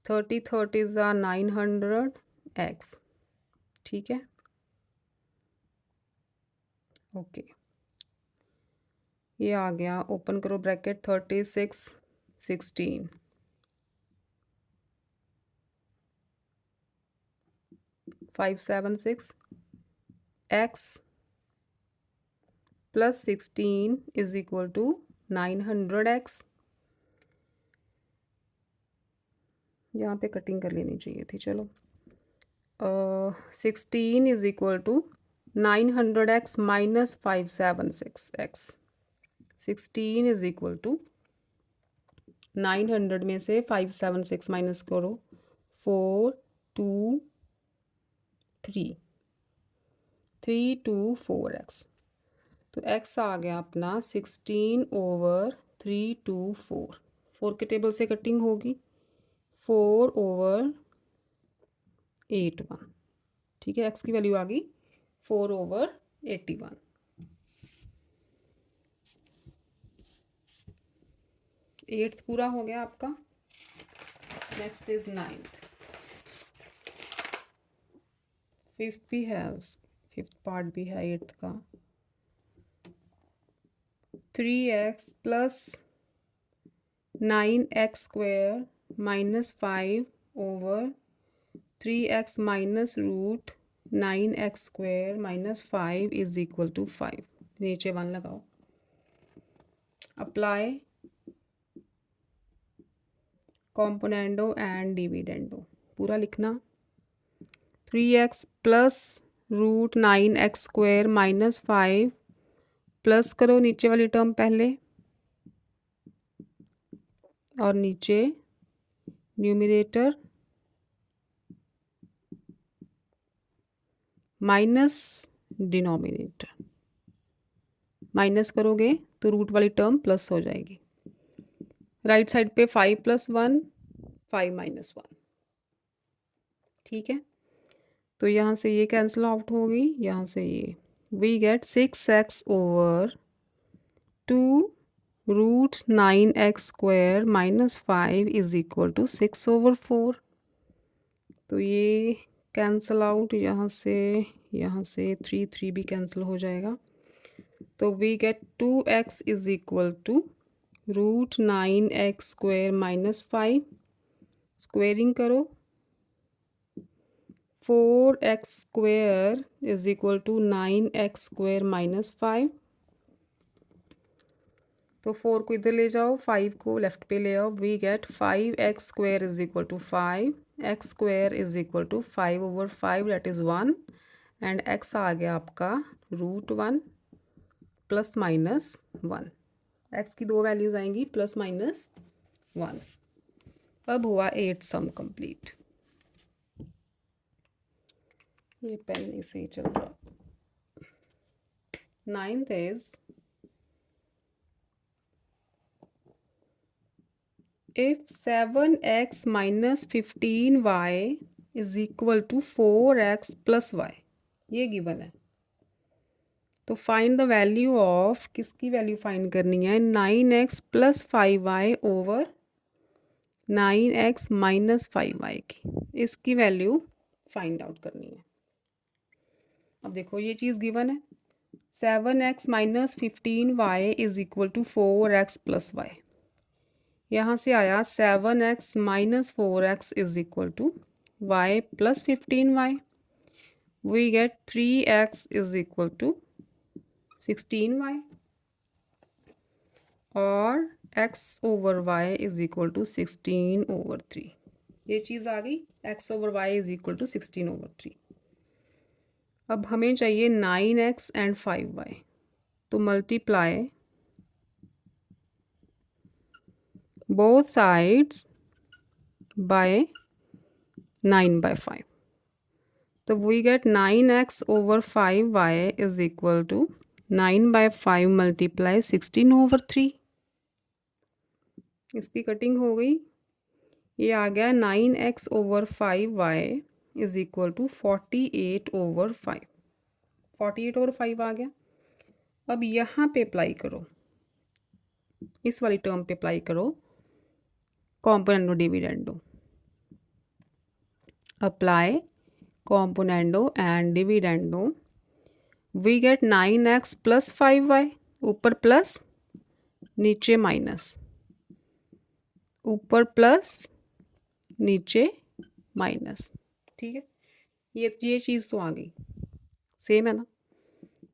30 30 are 900x. ठीक है, ओके, ये आ गया, ओपन करो bracket, 36 16 5 7 6 x plus 16 is equal to 900x. यहाँ पे कटिंग कर लेनी चाहिए थी, चलो. 16 is equal to 900x minus 576x. 16 is equal to 900 में से 576 माइनस करो, 4 2 3 3 2 4x. तो x आ गया अपना 16 ओवर 3 2 4. 4 के टेबल से कटिंग होगी, 4 ओवर 8 1. ठीक है, x की वैल्यू आ गई 4 ओवर 81. एट्थ पूरा हो गया आपका. Next is 9th. फिफ्थ भी है, फिफ्थ पार्ट भी है 8th का. 3x plus 9x square minus 5 over 3x minus root 9x square minus 5 is equal to 5. नीचे 1 लगाओ, अप्लाई कॉम्पोनेंडो एंड डिविडेंडो. पूरा लिखना। 3x plus root 9x square minus 5 plus करो नीचे वाली टर्म पहले और नीचे न्यूमरेटर माइनस डिनोमिनेटर। माइनस करोगे तो रूट वाली टर्म प्लस हो जाएगी। राइट साइड पे 5 + 1 5 - 1। ठीक है, तो यहाँ से ये कैंसिल आउट होगी, यहाँ से ये we get 6x over 2 root 9x square minus 5 is equal to 6/4। तो ये कैंसिल आउट, यहाँ से 3 3 भी कैंसिल हो जाएगा। तो we get 2x is equal to root 9x square minus 5। Squaring करो, 4x square is equal to 9x square minus 5। तो 4 को इधर ले जाओ, 5 को लेफ्ट पे ले आओ। We get 5x square is equal to 5, x square is equal to 5/5 that is 1 and x आ गया आपका रूट 1 प्लस माइनस 1। x की दो वैल्यूज़ आएंगी प्लस माइनस 1। अब हुआ 8 सम कंप्लीट। ये पेन नहीं सही चल रहा। 9th is if 7x minus 15y is equal to 4x plus y, ये गिवन है। तो फाइंड द वैल्यू ऑफ, किसकी वैल्यू फाइंड करनी है? 9x plus 5y over 9x minus 5y की, इसकी वैल्यू फाइंड आउट करनी है। अब देखो ये चीज़ गिवन है, 7x minus 15y is equal to 4x plus y। यहाँ से आया 7x minus 4x is equal to y plus 15y। We get 3x is equal to 16y और x over y is equal to 16/3। ये चीज़ आ गई, x over y is equal to 16/3। अब हमें चाहिए 9x एंड 5y, तो मल्टीप्लाई बोथ साइड्स बाय 9/5। तो we get 9x over 5y is equal to 9/5 multiply 16/3। इसकी कटिंग हो गई, ये आ गया 9x over 5y is equal to 48/5। 48/5 आ गया। अब यहाँ पे अप्लाई करो, इस वाली टर्म पे अप्लाई करो componendo dividendo. Apply componendo and dividendo. We get 9x plus 5y, ऊपर प्लस नीचे माइनस, ऊपर प्लस नीचे माइनस। ठीक है, ये चीज़ तो आ गई, सेम है ना।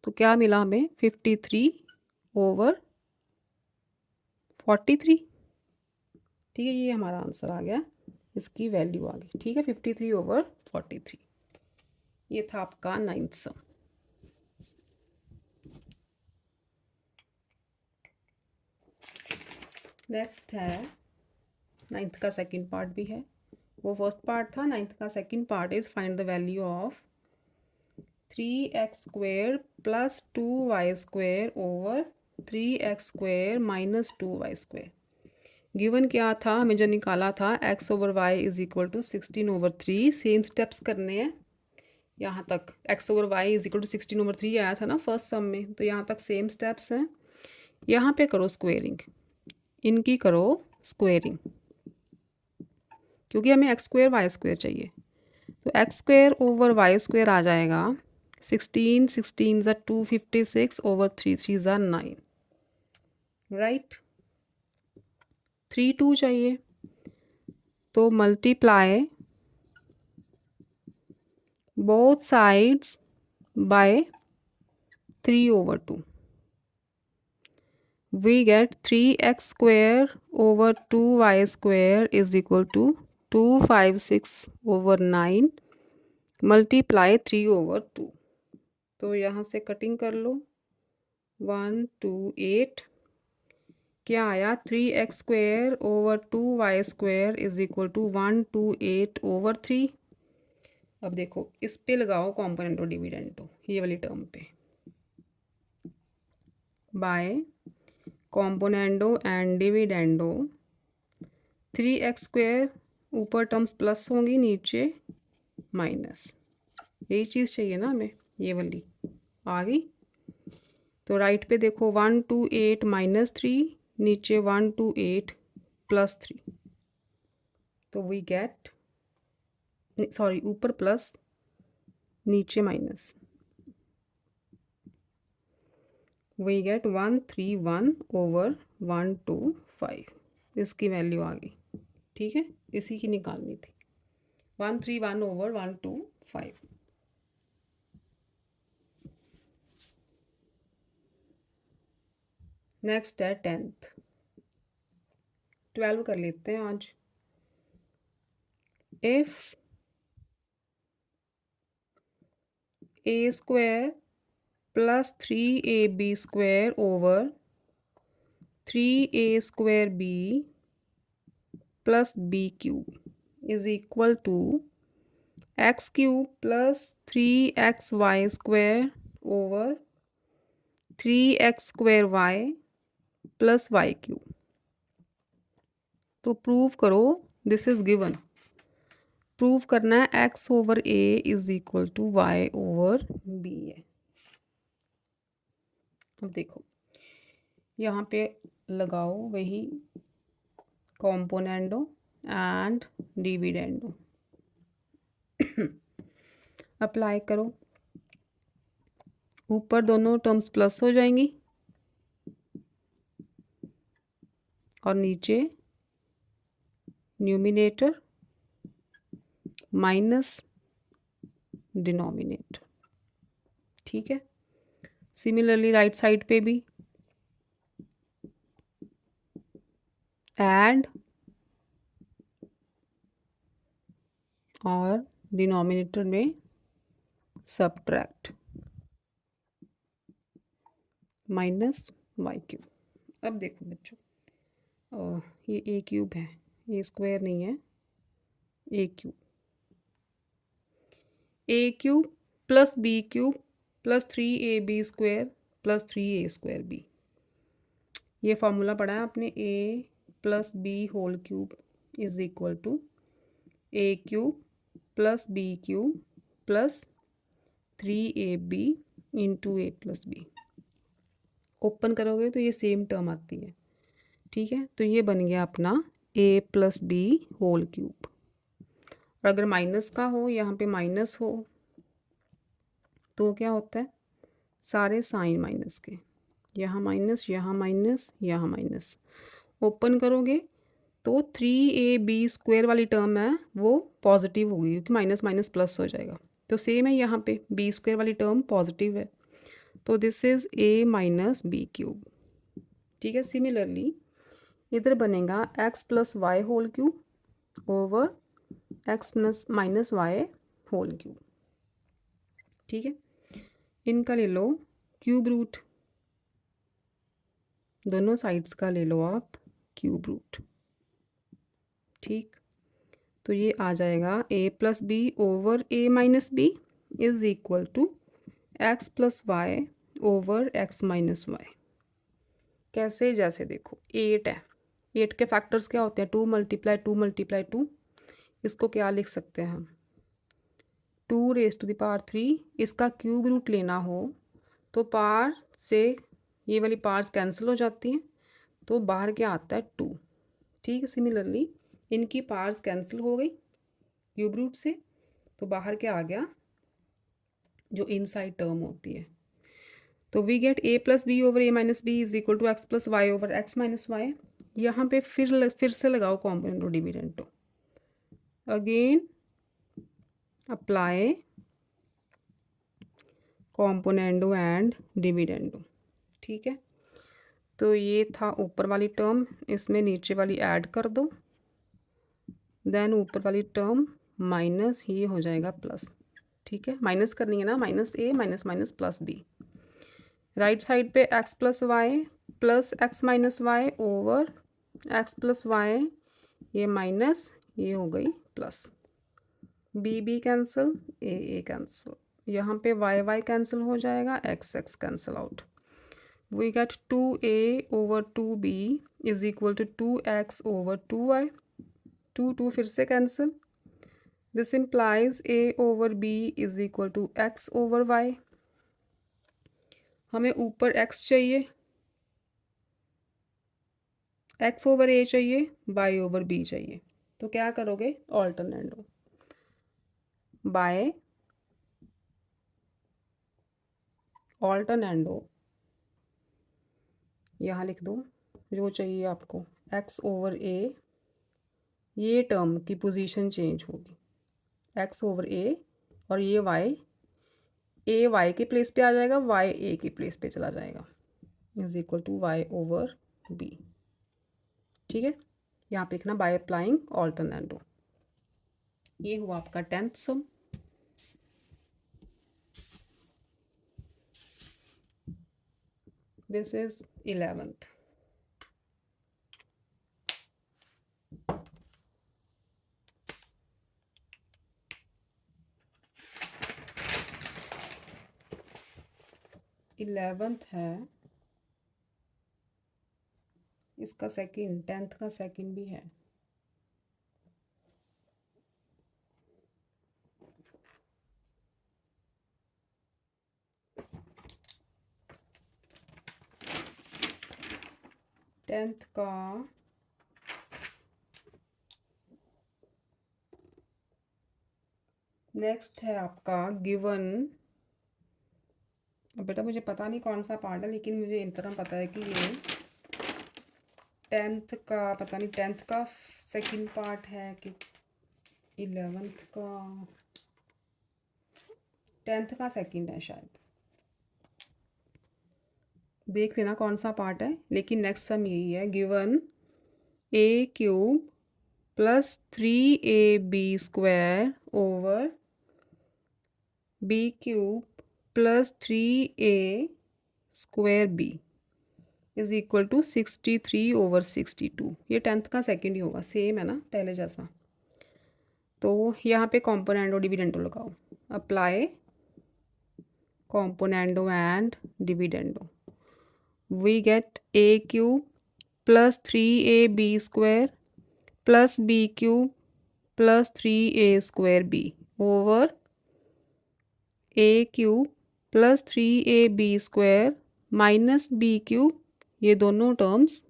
तो क्या मिला हमें? 53/43। ठीक है, ये हमारा आंसर आ गया, इसकी वैल्यू आ गई। ठीक है, 53/43। ये था आपका 9th सम। नेक्स्ट है 9th का सेकंड पार्ट भी है, वो फर्स्ट पार्ट था। 9th का second part is find the value of 3x square plus 2y square over 3x square minus 2y square. Given क्या था, हमें जो निकाला था x over y is equal to 16/3। Same steps करने हैं यहाँ तक। x over y is equal to 16/3 आया था ना फर्स्ट सम में, तो यहाँ तक सेम स्टेप्स हैं। यहाँ पे करो स्क्वेयरिंग, इनकी करो स्क्वेयरिंग, क्योंकि हमें x स्क्वायर y स्क्वायर चाहिए। तो x square over y square आ जाएगा 16 16 ज़ा 256 ओवर 3 3 ज़ा 9, राइट। 3 2 चाहिए, तो multiply both sides by 3/2। We get 3x square over 2y square is equal to 256/9 multiply 3/2। तो यहाँ से कटिंग कर लो। 1 2 8 क्या आया 3x²/2y² इज इक्वल टू 128/3। अब देखो इस पे लगाओ कॉम्पोनेंटो डिविडेंडो, ये वाली टर्म पे bye componendo and dividendo. 3x² ऊपर टर्म्स प्लस होंगी, नीचे माइनस। यही चीज़ चाहिए ना हमें, ये वाली आ गई। तो राइट पे देखो 128 - 3, नीचे 128 + 3। तो वी गेट, सॉरी ऊपर प्लस नीचे माइनस, वी गेट 131/125। इसकी वैल्यू आ गई। ठीक है, इसी की निकालनी थी। 131/125। नेक्स्ट है 10th। 12 कर लेते हैं आज। If a² + 3ab² / 3a² b + b³ is equal to x³ + 3xy² / 3x² y + y³। तो प्रूव करो, दिस इज गिवन। प्रूव करना है x/a is equal to y/b है। अब देखो यहाँ पे लगाओ वही कॉम्पोनेंडो एंड डिविडेंडो। अप्लाई करो, ऊपर दोनों टर्म्स प्लस हो जाएंगी और नीचे न्यूमिनेटर माइनस डिनोमिनेटर। ठीक है, सिमिलरली राइट साइड पे भी ऐड और डिनोमिनेटर में सब्ट्रैक्ट -y³। अब देखो बच्चों, ये a³ है, a² नहीं है, a³ + b³ + 3ab² + 3a² ये फॉर्मूला पढ़ा है आपने। a + b³ is equal to a³ + b³ + 3ab × a + b। Open करोगे तो ये सेम टर्म आती है। ठीक है, तो ये बन गया अपना a + b³ और अगर माइनस का हो, यहाँ पे माइनस हो, तो क्या होता है, सारे साइन माइनस के, यहाँ माइनस, यहाँ माइनस, यहाँ माइनस। ओपन करोगे तो 3ab² वाली टर्म है वो पॉजिटिव होगी, क्योंकि माइनस माइनस प्लस हो जाएगा। तो सेम है यहाँ पे, b² वाली टर्म पॉजिटिव है, तो दिस इज a - b³। ठीक है, सिमिलरली इधर बनेगा x + y³ / x - y³। ठीक है, इनका ले लो क्यूब रूट, दोनों साइड्स का ले लो आप क्यूब रूट। ठीक, तो ये आ जाएगा a + b / a - b is equal to x + y / x - y। कैसे, जैसे देखो 8 है, 8 के फैक्टर्स क्या होते हैं, 2 × 2 × 2। इसको क्या लिख सकते हैं हम, 2⁻3। इसका क्यूब रूट लेना हो तो पार से ये वाली पार्स कैंसिल हो जाती हैं, तो बाहर क्या आता है 2। ठीक है, सिमिलरली इनकी पार्स कैंसिल हो गई क्यूब रूट से, तो बाहर क्या आ गया, जो इनसाइड टर्म होती है। तो we get a + b / a - b is equal to x + y / x - y। यहाँ पे फिर से लगाओ componendo dividendo. Again apply componendo and dividendo. ठीक है, तो ये था ऊपर वाली टर्म, इसमें नीचे वाली ऐड कर दो देन ऊपर वाली टर्म माइनस ये हो जाएगा प्लस। ठीक है, माइनस करनी है ना, minus A minus minus plus B. Right side पे X plus x minus Y over X plus Y, ये माइनस ये हो गई plus. B cancel, A cancel, यहाँ पे वाई वाई कैंसिल हो जाएगा, X X cancel out. We get 2a over 2b is equal to 2x over 2y। 2 फिर से cancel. This implies a over b is equal to x over y। हमें ऊपर x चाहिए, x ओवर a चाहिए, y ओवर b चाहिए। तो क्या करोगे, ऑल्टरनेटो बाय ऑल्टरनेटो, यहाँ लिख दो जो चाहिए आपको, x ओवर a, ये टर्म की पोजीशन चेंज होगी, x ओवर a, और ये y, a y के प्लेस पे आ जाएगा, y a के प्लेस पे चला जाएगा, is equal to y over b। ठीक है, यहाँ पे लिखना बाय अप्लाइंग ऑल्टरनेटो। ये हुआ आपका 10th some. This is 11th। Eleventh है, इसका सेकंड, 10th का सेकंड भी है। टेंथ का नेक्स्ट है आपका गिवन। अब बेटा मुझे पता नहीं कौन सा पार्ट है, लेकिन मुझे इतना पता है कि ये 10th का, पता नहीं 10th का सेकंड पार्ट है कि 11th का, 10th का सेकंड है शायद, देख लेना कौन सा पार्ट है। लेकिन नेक्स्ट सम यही है, given a cube plus 3ab square over b cube plus 3a square b is equal to 63 over 62। ये 10th का सेकंड ही होगा, सेम है ना पहले जैसा। तो यहाँ पे कॉम्पोनेंडो डिविडेंडो लगाओ, apply componendo and dividendo. We get a cube plus 3ab square plus b cube plus 3a square b over a cube plus 3ab square minus b cube, ये दोनों टर्म्स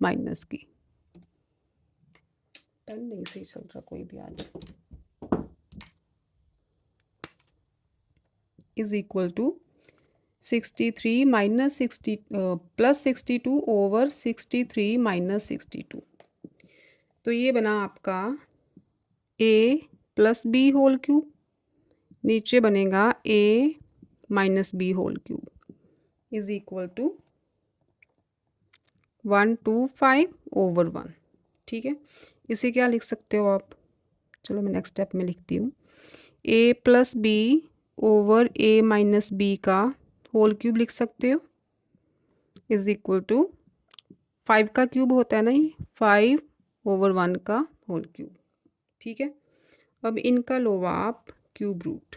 माइनस की। पेन नहीं सही चल रहा कोई भी आज। Is equal to 63 minus 60 plus 62 over 63 minus 62। तो ये बना आपका a plus b whole cube, नीचे बनेगा a minus b whole cube is equal to 125 over 1। ठीक है, इसे क्या लिख सकते हो आप, चलो मैं नेक्स्ट स्टेप में लिखती हूँ, a plus B over a minus b का होल क्यूब लिख सकते हो इज इक्वल टू 5 का क्यूब होता है ना ये, 5 ओवर 1 का होल क्यूब। ठीक है, अब इनका लो आप क्यूब रूट।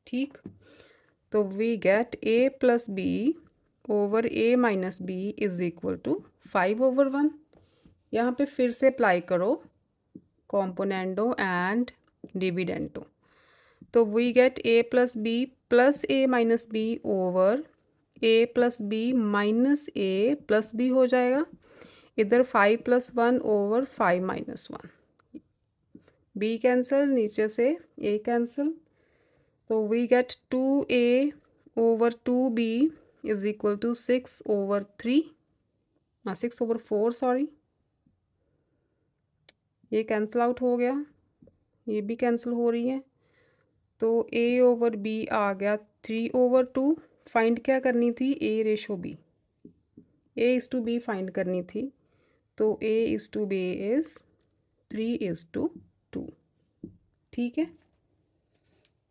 ठीक, तो we get a plus B over a minus B is equal to 5 over 1। यहाँ पे फिर से अप्लाई करो कॉम्पोनेंडो एंड डिविडेंडो। तो we get a plus a minus B over a plus b minus a plus b हो जाएगा, इधर 5 plus 1 over 5 minus 1, b cancel, नीचे से a कैंसिल। तो we get 2a over 2b is equal to 6 over 3, 6 over 4 sorry, ये कैंसिल आउट हो गया, ये भी कैंसिल हो रही है। तो a ओवर b आ गया 3 ओवर 2। फाइंड क्या करनी थी, a ratio b, a is to b find करनी थी। तो A/B इज़ 3:2। ठीक है,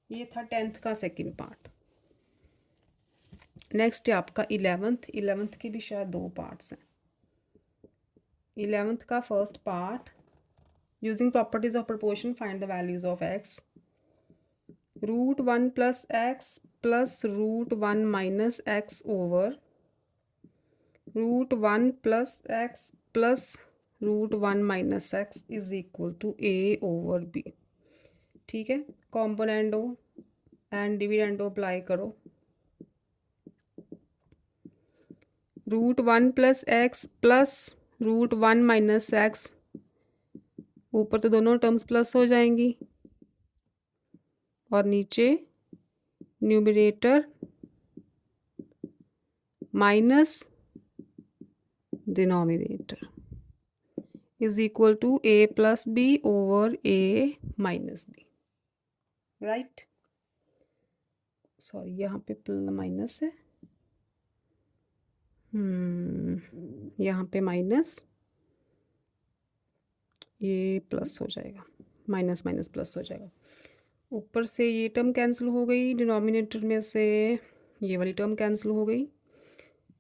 ये था 10th का सेकंड पार्ट। नेक्स्ट है आपका 11th के भी शायद 2 पार्ट्स हैं। 11th का first part, using properties of proportion find the values of x। √1 + x plus √1 - x over √1 + x plus √1 - x is equal to A/B। ठीक है, कॉम्पोनेंडो एंड डिविडेंडो अप्लाई करो। √1 + x प्लस √1 - x, ऊपर तो दोनों टर्म्स प्लस हो जाएंगी और नीचे numerator minus denominator is equal to A + B over A - B। Right, sorry यहाँ पे माइनस है, यहाँ पे माइनस, ये प्लस हो जाएगा, माइनस माइनस प्लस हो जाएगा। ऊपर से ये टर्म कैंसिल हो गई, डिनोमिनेटर में से ये वाली टर्म कैंसिल हो गई।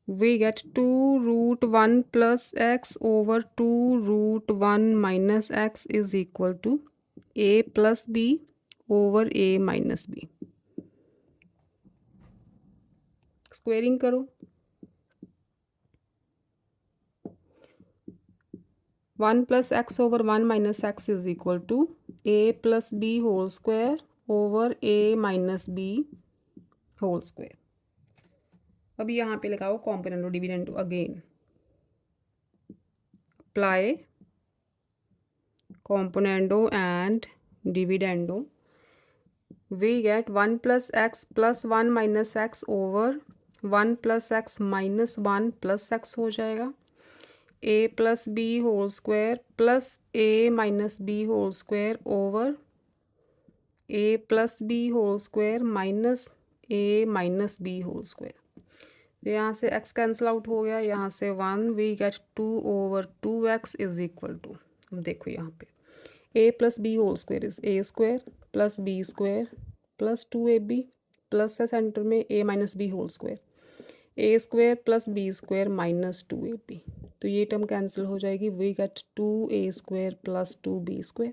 We get 2√1 + x over 2√1 - x is equal to A + B over A - B। Squaring करो। 1 + x over 1 - x is equal to A + B whole square over A - B whole square. अब यहाँ पे लगाओ componendo dividendo again. Apply componendo and dividendo. We get 1 + x plus 1 - x over 1 + x - 1 + x हो जाएगा। A + B whole square plus A - B whole square over A + B whole square minus A - B whole square. तो यहाँ से x कैंसिल आउट हो गया, यहाँ से 1, we get 2 over 2x is equal to, देखो यहाँ पे A + B whole square is A² plus B² plus 2AB plus है सेंटर में A - B whole square, A² plus B² minus 2AB। तो ये टर्म कैंसिल हो जाएगी, we get 2A² plus 2B²।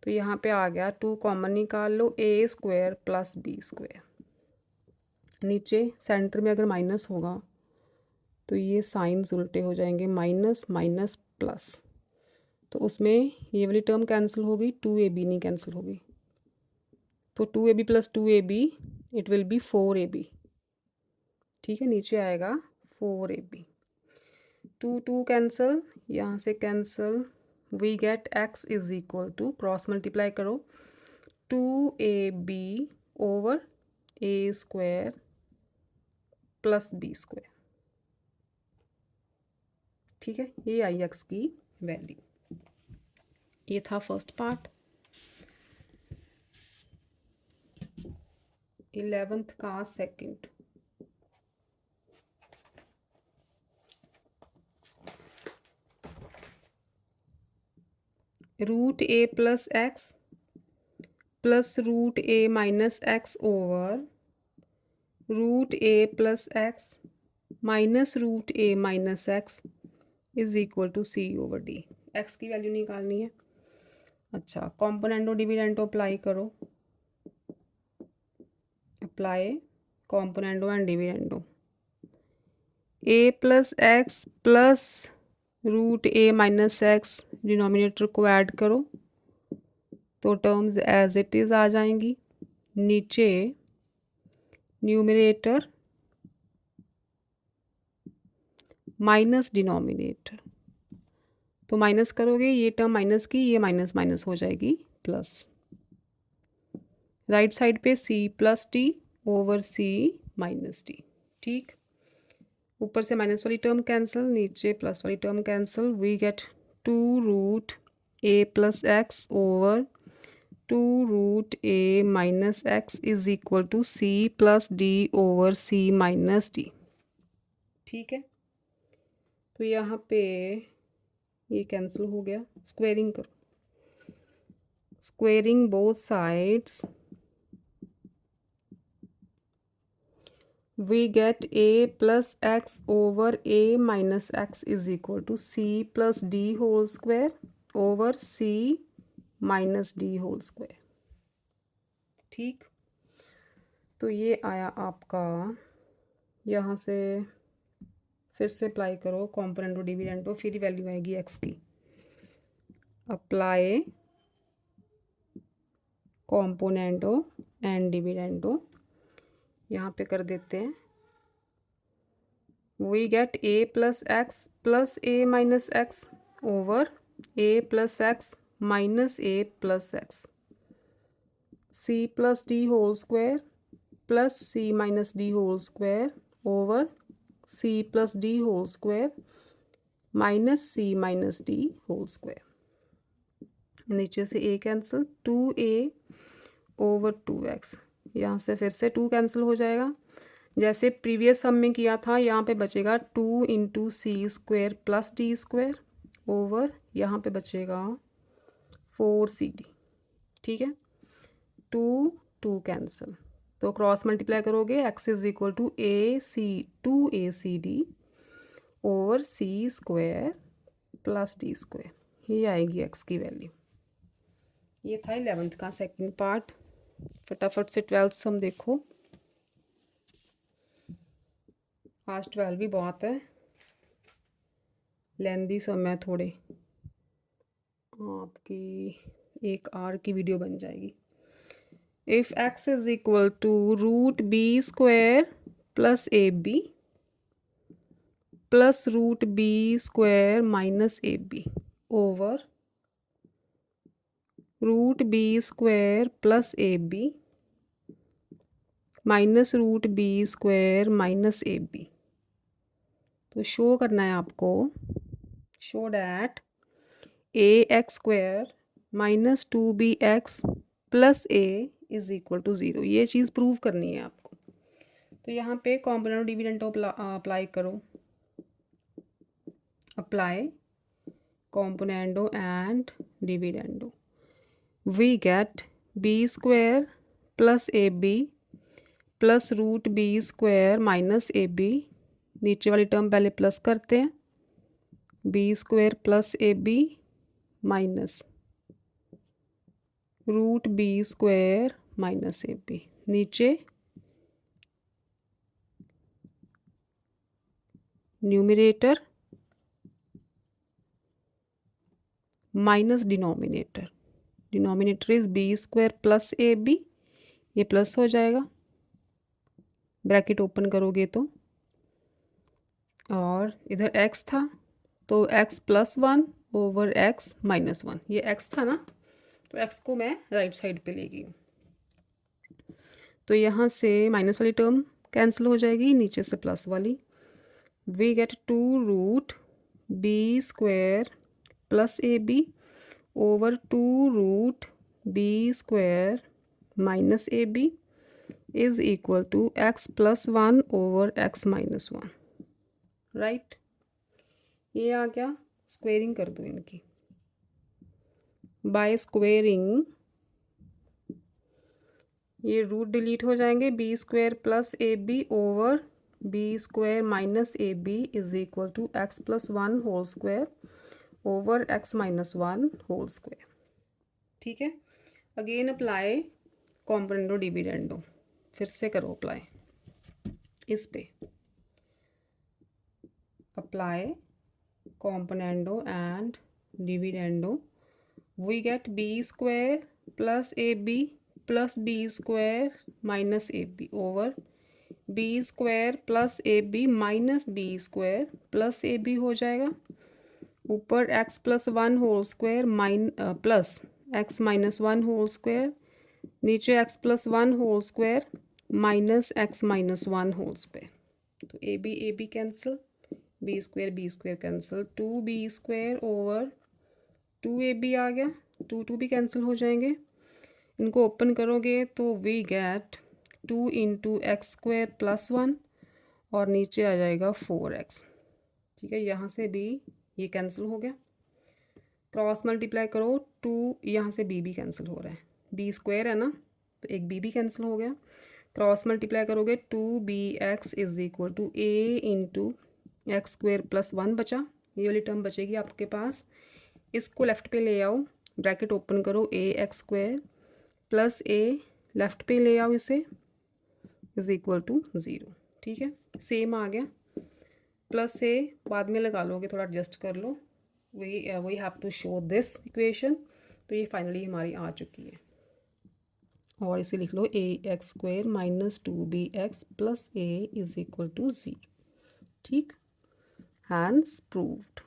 तो यहाँ पे आ गया 2 कॉमन निकाल लो, A² प्लस B²। नीचे सेंटर में अगर माइनस होगा तो ये साइंस उल्टे हो जाएंगे, माइनस माइनस प्लस। तो उसमें ये वाली टर्म कैंसिल हो गई, 2AB नहीं कैंसिल होगी। तो 2AB plus 2AB it will be 4AB। ठीक है, नीचे आएगा 4AB। 2 कैंसिल, यहाँ से cancel, we get x is equal to, cross multiply करो, 2AB over A² plus B²। ठीक है, ये आई x की वैल्यू। ये था फर्स्ट पार्ट। 11th का second. √A + x plus √A - x over √A + x minus √A - x is equal to C/D। x की वैल्यू निकालनी है। अच्छा, कॉम्पोनेंडो डिविडेंडो अप्लाई करो। Apply componendo and dividendo. A + x plus √A - x denominator को ऐड करो तो टर्म्स एज इट इज़ आ जाएंगी। नीचे न्यूमरेटर माइनस डिनोमिनेटर, तो माइनस करोगे ये टर्म माइनस की, ये माइनस माइनस हो जाएगी प्लस। राइट साइड पे C + D over C - D। ठीक, ऊपर से माइनस वाली टर्म कैंसिल, नीचे प्लस वाली term cancel, we get 2√A + x over 2√A - x is equal to C + D over C - D। ठीक है, तो यहाँ पे ये कैंसिल हो गया। स्क्वेयरिंग करो, squaring both sides we get a plus x over a minus x is equal to c plus d whole square over c minus d whole square। ठीक, तो ये आया आपका, यहाँ से फिर से अप्लाई करो कॉम्पोनेंटो डिविडेंडो, फिर वैल्यू आएगी x की। अप्लाई कॉम्पोनेंटो एंड डिविडेंडो, यहाँ पे कर देते हैं। We get a plus x plus a minus x over a plus x minus a plus x, c plus d whole square plus c minus d whole square over c plus d whole square minus c minus d whole square. नीचे से a cancel, 2a over 2x, यहाँ से फिर से 2 कैंसिल हो जाएगा। जैसे प्रीवियस सम में किया था, यहाँ पे बचेगा 2 into C square plus D square over, यहाँ पे बचेगा 4cd। ठीक है, 2 कैंसिल, तो क्रॉस मल्टीप्लाई करोगे, x is equal to AC over C square plus D square, ये आएगी x की वैल्यू। ये था 11th का सेकंड पार्ट। फटाफट से 12th सम देखो, आज 12 भी बहुत है, लेंदी सम है थोड़े, आपकी 1 आवर की वीडियो बन जाएगी। If x is equal to root B square plus A B plus root B square minus A B over root B square plus A B minus root B square minus A b, तो शो करना है आपको, show that a x square minus 2bx plus A is equal to 0, ये चीज़ प्रूव करनी है आपको। तो यहाँ पे कॉम्पोनेंट डिविडेंडो अप्लाई करो, apply componendo and dividendo, we get B square plus A B plus root B square minus A B, नीचे वाली टर्म पहले प्लस करते हैं, B square plus A B minus root B square minus A B, नीचे numerator minus denominator, denominator is B square plus A B, ये प्लस हो जाएगा, ब्रैकेट ओपन करोगे तो, और इधर x था तो x plus 1 over x minus 1, ये x था ना, तो x को मैं राइट साइड पे ले गई हूँ, तो यहाँ से माइनस वाली टर्म कैंसिल हो जाएगी, नीचे से प्लस वाली, we get 2 root B square plus A B over 2 root B square minus A b is equal to x plus 1 over x minus 1, right. ये आ गया, स्क्वेयरिंग कर दो इनकी, बाय स्क्वेयरिंग ये रूट डिलीट हो जाएंगे, b square plus A B over B square minus A b is equal to x plus 1 whole square over x minus 1 whole square. ठीक है, अगेन अप्लाई कॉम्पोनेंडो डिविडेंडो, फिर से करो अप्लाई इस पे, apply componendo and dividendo, we get B square plus A B plus B square minus A B over B square plus A B minus B square plus A B हो जाएगा, ऊपर X plus 1 whole square plus x minus 1 whole square, नीचे X plus 1 whole square minus X minus 1 whole square, तो A B cancel, B square cancel, 2b square over 2ab आ गया, 2 भी कैंसिल हो जाएंगे, इनको ओपन करोगे तो we get 2 into x square plus 1 और नीचे आ जाएगा 4x। ठीक है, यहाँ से भी ये कैंसिल हो गया, क्रॉस मल्टीप्लाई करो, 2 यहाँ से बी भी कैंसिल हो रहा है, बी स्क्वायर है ना, तो एक बी भी कैंसिल हो गया। क्रॉस मल्टीप्लाई करोगे 2bx is equal to a into x square plus 1 बचा, ये वाली टर्म बचेगी आपके पास। इसको लेफ़्ट पे ले आओ, ब्रैकेट ओपन करो, ए एक्स स्क्वायर प्लस ए, लेफ़्ट पे ले आओ इसे, इज इक्वल टू 0। ठीक है, सेम आ गया। प्लस ए बाद में लगा लोगे, थोड़ा एडजस्ट कर लो, we have to show this equation. तो ये फाइनली हमारी आ चुकी है, और इसे लिख लो A x square minus 2bx plus A is equal to 0। ठीक, हैंस प्रूव्ड।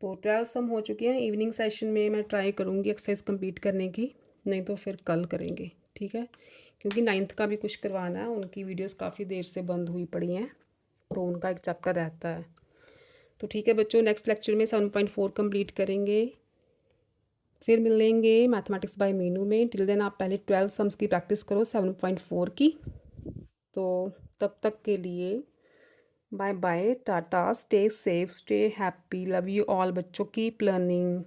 तो 12 सम हो चुके हैं। इवनिंग सेशन में मैं ट्राई करूँगी एक्सरसाइज कंप्लीट करने की, नहीं तो फिर कल करेंगे। ठीक है, क्योंकि 9th का भी कुछ करवाना है, उनकी वीडियोस काफ़ी देर से बंद हुई पड़ी हैं, तो उनका एक चैप्टर रहता है। तो ठीक है बच्चों, नेक्स्ट लेक्चर में 7.4 कंप्लीट करेंगे, फिर मिलेंगे मैथमेटिक्स बाय मीनू में। टिल देन आप पहले 12 सम्स की प्रैक्टिस करो 7.4 की। तो तब तक के लिए बाय बाय, टाटा, stay safe, stay happy, love you all बच्चों, कीप लर्निंग।